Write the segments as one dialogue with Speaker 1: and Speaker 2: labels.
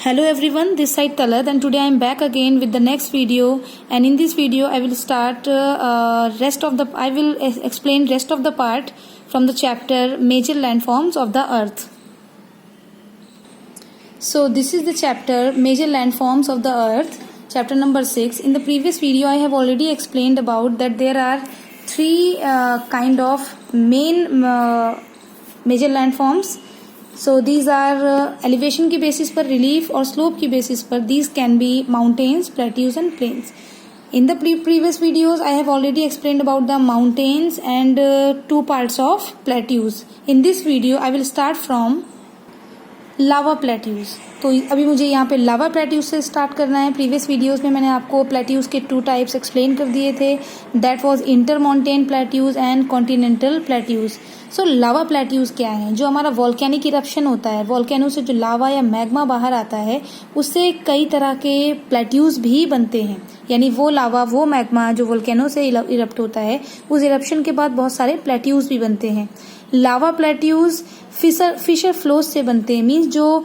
Speaker 1: Hello everyone, this side Talad and today I am back again with the next video, and in this video I will start explain rest of the part from the chapter Major Landforms of the Earth. So this is the chapter Major Landforms of the Earth, chapter number 6. In the previous video I have already explained about that there are three kind of main major landforms. So these are elevation की basis पर, relief और slope की basis पर. These can be mountains, plateaus and plains. In the previous videos I have already explained about the mountains and two parts of plateaus. In this video I will start from lava plateaus. तो अभी मुझे यहाँ पे लावा plateaus से start करना है. Previous videos में मैंने आपको प्लेट्यूज के टू टाइप्स एक्सप्लेन कर दिए थे. That was inter mountain plateaus and continental plateaus. So lava plateaus क्या है? जो हमारा वॉल्केनिक इरप्शन होता है, वॉल्केनो से जो लावा या मैग्मा बाहर आता है, उससे कई तरह के प्लेट्यूज भी बनते हैं. यानी वो लावा, वो मैग्मा जो वॉल्केनो से इरप्ट होता है, उस इरप्शन के बाद बहुत सारे प्लेट्यूज भी बनते हैं. लावा प्लेट्यूज फिशर फ्लोज से बनते हैं. मीन्स जो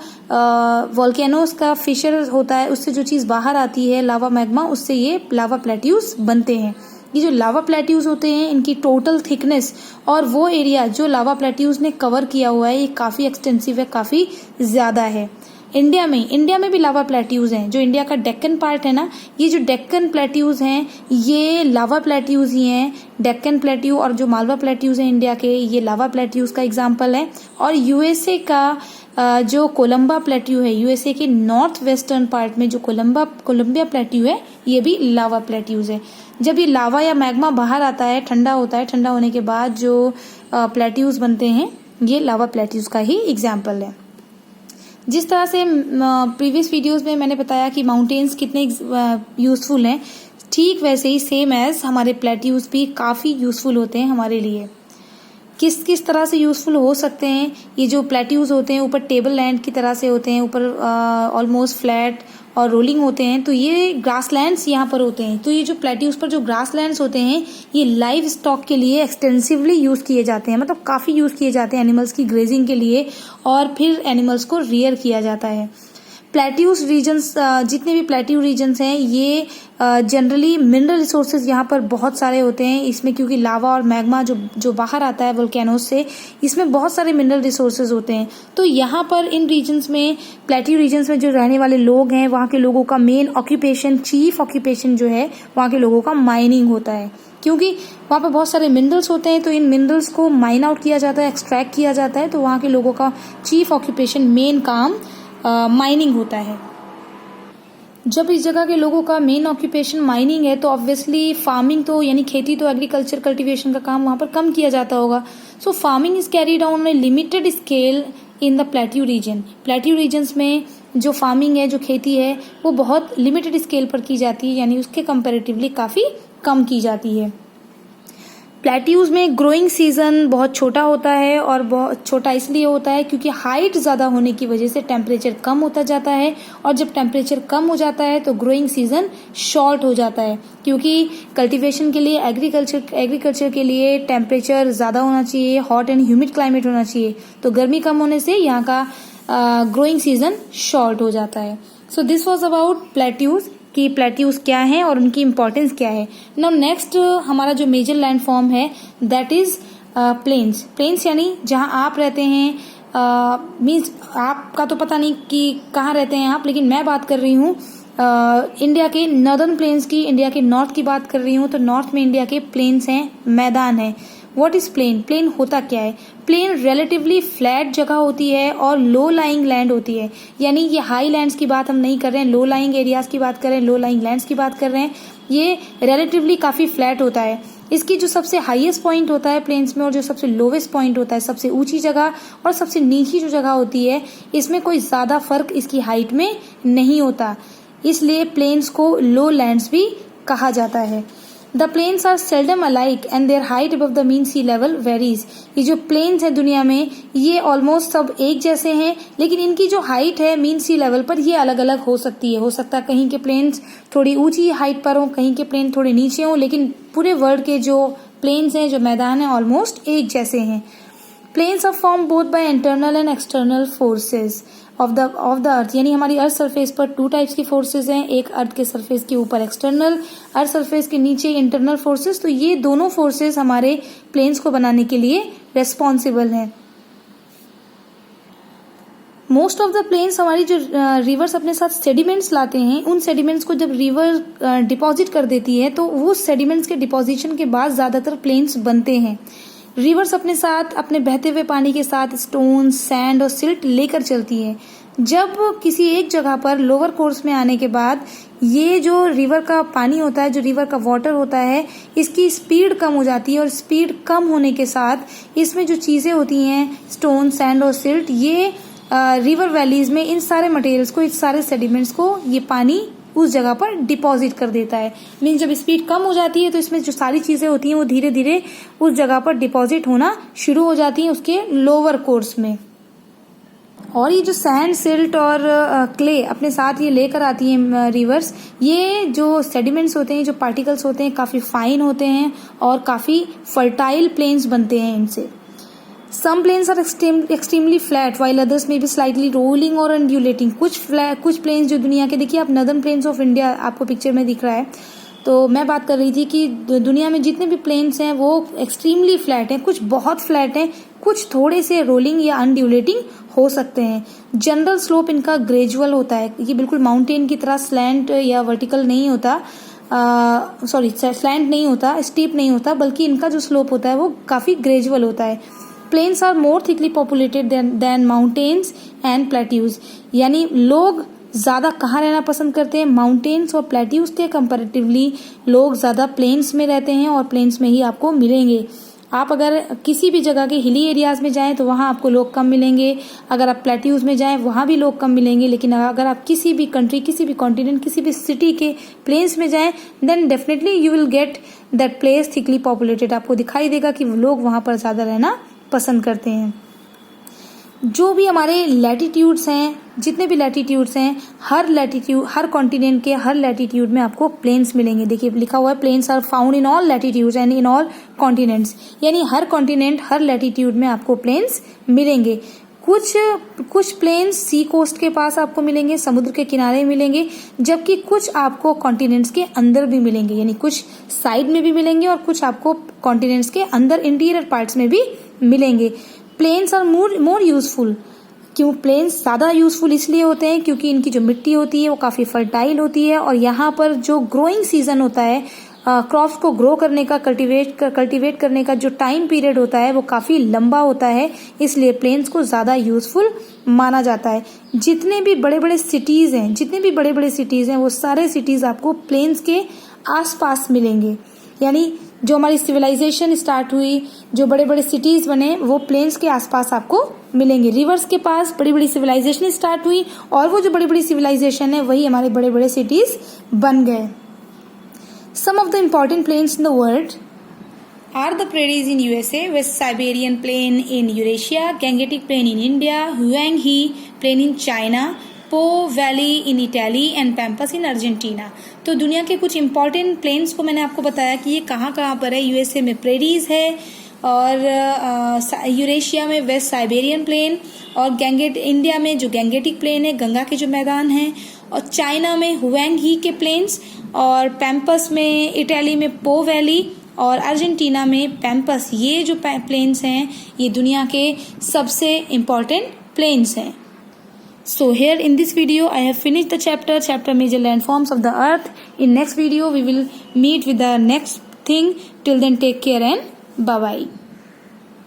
Speaker 1: वॉल्केनोस का फिशर होता है, उससे जो चीज़ बाहर आती है लावा मैग्मा, उससे ये लावा प्लेट्यूज बनते हैं. ये जो लावा प्लेट्यूज होते हैं, इनकी टोटल थिकनेस और वो एरिया जो लावा प्लेट्यूज ने कवर किया हुआ है, ये काफ़ी एक्सटेंसिव है, काफ़ी ज़्यादा है. इंडिया में भी लावा प्लेट्यूज हैं. जो इंडिया का डेक्कन पार्ट है ना, ये जो डेक्कन प्लेट्यूज हैं, ये लावा प्लेट्यूज ही हैं. डेक्कन प्लेट्यू और जो मालवा प्लेट्यूज हैं इंडिया के, ये लावा प्लेट्यूज का एग्जाम्पल है. और यूएसए का जो कोलंबा प्लेट्यू है, यूएसए के नॉर्थ वेस्टर्न पार्ट में जो कोलंबिया प्लेट्यू है, ये भी लावा प्लेट्यूज है. जब ये लावा या मैग्मा बाहर आता है, ठंडा होता है, ठंडा होने के बाद जो प्लेट्यूज बनते हैं, ये लावा प्लेट्यूज का ही एग्जाम्पल है. जिस तरह से प्रीवियस वीडियोस में मैंने बताया कि माउंटेन्स कितने यूज़फुल हैं, ठीक वैसे ही सेम एज हमारे प्लेट्यूज भी काफ़ी यूज़फुल होते हैं हमारे लिए. किस तरह से यूज़फुल हो सकते हैं? ये जो प्लेट्यूज होते हैं ऊपर टेबल लैंड की तरह से होते हैं, ऊपर ऑलमोस्ट फ्लैट और रोलिंग होते हैं. तो ये ग्रास लैंड्स यहाँ पर होते हैं. तो ये जो प्लेट्यूज पर जो ग्रास लैंड्स होते हैं, ये लाइव स्टॉक के लिए एक्सटेंसिवली यूज़ किए जाते हैं. मतलब काफ़ी यूज़ किए जाते हैं एनिमल्स की ग्रेजिंग के लिए, और फिर एनिमल्स को रियर किया जाता है. प्लेट्यूज रीजन्स, जितने भी प्लेट्यू रीजन्स हैं, ये जनरली मिनरल रिसोर्सेज यहाँ पर बहुत सारे होते हैं. इसमें क्योंकि लावा और मैग्मा जो बाहर आता है वोल्केनोस से, इसमें बहुत सारे मिनरल रिसोर्सेज होते हैं. तो यहाँ पर इन रीजन्स में, प्लेट्यू रीजन्स में जो रहने वाले लोग हैं, वहाँ के लोगों का मेन ऑक्यूपेशन, चीफ ऑक्यूपेशन जो है, वहाँ के लोगों का माइनिंग होता है. क्योंकि वहाँ पर बहुत सारे मिनरल्स होते हैं, तो इन मिनरल्स को माइन आउट किया जाता है, एक्सट्रैक्ट किया जाता है. तो वहाँ के लोगों का चीफ ऑक्यूपेशन, मेन काम माइनिंग होता है. जब इस जगह के लोगों का मेन ऑक्यूपेशन माइनिंग है, तो ऑब्वियसली फार्मिंग तो यानी खेती तो, एग्रीकल्चर कल्टीवेशन का काम वहाँ पर कम किया जाता होगा. So farming is carried on a limited scale in the plateau region. Plateau regions में जो फार्मिंग है, जो खेती है, वो बहुत लिमिटेड स्केल पर की जाती है, यानी उसके कंपेरेटिवली काफ़ी कम की जाती है. प्लेट्यूज में ग्रोइंग सीजन बहुत छोटा होता है, और बहुत छोटा इसलिए होता है क्योंकि हाइट ज़्यादा होने की वजह से टेम्परेचर कम होता जाता है, और जब टेम्परेचर कम हो जाता है तो ग्रोइंग सीजन शॉर्ट हो जाता है. क्योंकि कल्टीवेशन के लिए, एग्रीकल्चर के लिए टेम्परेचर ज़्यादा होना चाहिए, हॉट एंड ह्यूमिड क्लाइमेट होना चाहिए. तो गर्मी कम होने से यहाँ का ग्रोइंग सीजन शॉर्ट हो जाता है. So this was about plateaus, कि प्लेट्यूज क्या हैं और उनकी इम्पोर्टेंस क्या है. नाउ नेक्स्ट हमारा जो मेजर लैंड फॉर्म है, दैट इज प्लेन्स. प्लेन्स यानी जहां आप रहते हैं. मीन्स आपका तो पता नहीं कि कहाँ रहते हैं आप, लेकिन मैं बात कर रही हूँ इंडिया के नॉर्दर्न प्लेन्स की, इंडिया के नॉर्थ की बात कर रही हूँ. तो नॉर्थ में इंडिया के प्लेन्स हैं, मैदान है. What is plane? प्लेन होता क्या है? प्लेन रिलेटिवली फ्लैट जगह होती है और लो लाइंग लैंड होती है. यानी ये हाई लैंड्स की बात हम नहीं कर रहे हैं, लो लाइंग एरियाज की बात कर रहे हैं, लो लाइंग लैंड्स की बात कर रहे हैं. ये रिलेटिवली काफ़ी फ्लैट होता है. इसकी जो सबसे हाईएस्ट पॉइंट होता है प्लेन्स में, और जो सबसे लोवेस्ट पॉइंट होता है, सबसे ऊंची जगह और सबसे नीची जो जगह होती है, इसमें कोई ज़्यादा फर्क इसकी हाइट में नहीं होता. इसलिए प्लेन्स को लो लैंड्स भी कहा जाता है. The plains are seldom alike and their height above the mean sea level varies. ये जो प्लेन्स हैं दुनिया में, ये ऑलमोस्ट सब एक जैसे हैं, लेकिन इनकी जो हाइट है मीन सी लेवल पर, ये अलग अलग हो सकती है. हो सकता है कहीं के प्लेन्स थोड़ी ऊंची हाइट पर हों, कहीं के प्लेन थोड़े नीचे हों, लेकिन पूरे वर्ल्ड के जो प्लेन्स हैं, जो मैदान हैं, ऑलमोस्ट एक जैसे हैं. Plains are form both by internal and external forces of the earth, यानी हमारी अर्थ सरफेस पर टू टाइप्स की फोर्सेज हैं, एक अर्थ के सरफेस के ऊपर एक्सटर्नल, अर्थ सरफेस के नीचे इंटरनल फोर्सेज। तो ये दोनों फोर्सेज हमारे प्लेन्स को बनाने के लिए रेस्पॉन्सिबल हैं। मोस्ट ऑफ द प्लेन्स हमारी जो रिवर्स अपने साथ सेडिमेंट्स लाते हैं, उन सेडिमेंट्स को जब रिवर डिपॉजिट कर देती है तो वो सेडिमेंट्स के डिपॉजिशन के बाद ज्यादातर प्लेन्स बनते हैं। रिवर्स अपने साथ अपने बहते हुए पानी के साथ स्टोन, सैंड और सिल्ट लेकर चलती है। जब किसी एक जगह पर लोअर कोर्स में आने के बाद ये जो रिवर का पानी होता है, जो रिवर का वाटर होता है, इसकी स्पीड कम हो जाती है और स्पीड कम होने के साथ इसमें जो चीजें होती हैं, स्टोन, सैंड और सिल्ट, ये रिवर वैलीज में इन सारे मटेरियल्स को, इस सारे सेडिमेंट्स को ये पानी उस जगह पर डिपॉजिट कर देता है। मीन जब स्पीड कम हो जाती है तो इसमें जो सारी चीजें होती हैं वो धीरे धीरे उस जगह पर डिपॉजिट होना शुरू हो जाती हैं उसके लोअर कोर्स में। और ये जो सैंड, सिल्ट और क्ले अपने साथ ये लेकर आती हैं रिवर्स, ये जो सेडिमेंट्स होते हैं, जो पार्टिकल्स होते हैं, काफी फाइन होते हैं और काफी फर्टाइल प्लेन्स बनते हैं इनसे। Some plains are extremely flat while others may be slightly rolling or undulating. कुछ प्लेन्स जो दुनिया के, देखिए आप नदर्न प्लेन्स ऑफ इंडिया आपको पिक्चर में दिख रहा है, तो मैं बात कर रही थी कि दुनिया में जितने भी प्लेन्स हैं वो एक्सट्रीमली फ्लैट हैं, कुछ बहुत फ्लैट हैं, कुछ थोड़े से रोलिंग या अनड्यूलेटिंग हो सकते हैं। जनरल स्लोप इनका ग्रेजुअल होता है, ये बिल्कुल माउंटेन की तरह स्लैंट या वर्टिकल नहीं होता, स्लैंट नहीं होता, स्टीप नहीं होता, बल्कि इनका जो स्लोप होता है वो काफी ग्रेजुअल होता है। Plains are more thickly populated than mountains and plateaus, यानी लोग ज्यादा कहाँ रहना पसंद करते हैं, माउंटेन्स और प्लेट्यूज के कंपैरेटिवली लोग ज्यादा प्लेन्स में रहते हैं और प्लेन्स में ही आपको मिलेंगे। आप अगर किसी भी जगह के हिली एरियाज में जाएं तो वहां आपको लोग कम मिलेंगे, अगर आप प्लेट्यूज में जाएं वहां भी लोग कम मिलेंगे, लेकिन अगर आप किसी भी कंट्री, किसी भी कॉन्टिनेंट, किसी भी सिटी के प्लेन्स में जाएं then definitely you will get that place thickly populated. आपको दिखाई देगा कि लोग वहां पर ज्यादा रहना पसंद करते हैं। जो भी हमारे लैटिट्यूड्स हैं, जितने भी लैटिट्यूड्स हैं, हर कॉन्टिनेंट के हर लैटिट्यूड में आपको प्लेन्स मिलेंगे। देखिए लिखा हुआ है plains are found in all latitudes and in all continents, यानी हर कॉन्टिनेंट, हर लैटिट्यूड में आपको प्लेन्स मिलेंगे। कुछ प्लेन्स सी कोस्ट के पास आपको मिलेंगे, समुद्र के किनारे मिलेंगे, जबकि कुछ आपको कॉन्टिनेंट्स के अंदर भी मिलेंगे, यानी कुछ साइड में भी मिलेंगे और कुछ आपको कॉन्टिनेंट्स के अंदर इंटीरियर पार्ट्स में भी मिलेंगे। प्लेन्स आर मोर यूजफुल, क्यों प्लेन्स ज्यादा यूजफुल इसलिए होते हैं क्योंकि इनकी जो मिट्टी होती है वो काफी फर्टाइल होती है और यहाँ पर जो ग्रोइंग सीजन होता है, क्रॉप्स को ग्रो करने का, कल्टीवेट करने का जो टाइम पीरियड होता है वो काफी लंबा होता है, इसलिए प्लेन्स को ज्यादा यूजफुल माना जाता है। जितने भी बड़े बड़े सिटीज हैं वो सारे सिटीज आपको प्लेन्स के आसपास मिलेंगे, यानी जो हमारी सिविलाइजेशन स्टार्ट हुई, जो बड़े बड़े सिटीज बने, वो प्लेन्स के आसपास आपको मिलेंगे। रिवर्स के पास बड़ी बड़ी सिविलाइजेशन स्टार्ट हुई और वो जो बड़ी बड़ी सिविलाइजेशन है वही हमारे बड़े बड़े सिटीज बन गए। Some of the important plains in the world are the prairies in USA, West Siberian Plain in Eurasia, Gangetic Plain in India, Huanghe Plain in China, Po Valley in Italy and Pampas in Argentina। तो दुनिया के कुछ important plains को मैंने आपको बताया कि ये कहाँ कहाँ पर है। यूएसए में प्रेरीज है और यूरेशिया में वेस्ट साइबेरियन प्लेन और इंडिया में जो गैंगेटिक प्लेन है, गंगा के जो मैदान हैं, और चाइना में हुआंगी के प्लेन्स, और पैम्पस में इटली में पो वैली, और अर्जेंटीना में पैम्पस। ये जो प्लेन्स हैं ये दुनिया के सबसे इम्पॉर्टेंट प्लेन्स हैं। So here in this video I have finished the chapter major landforms of the earth. In next video we will meet with the next thing. Till then take care and bye bye.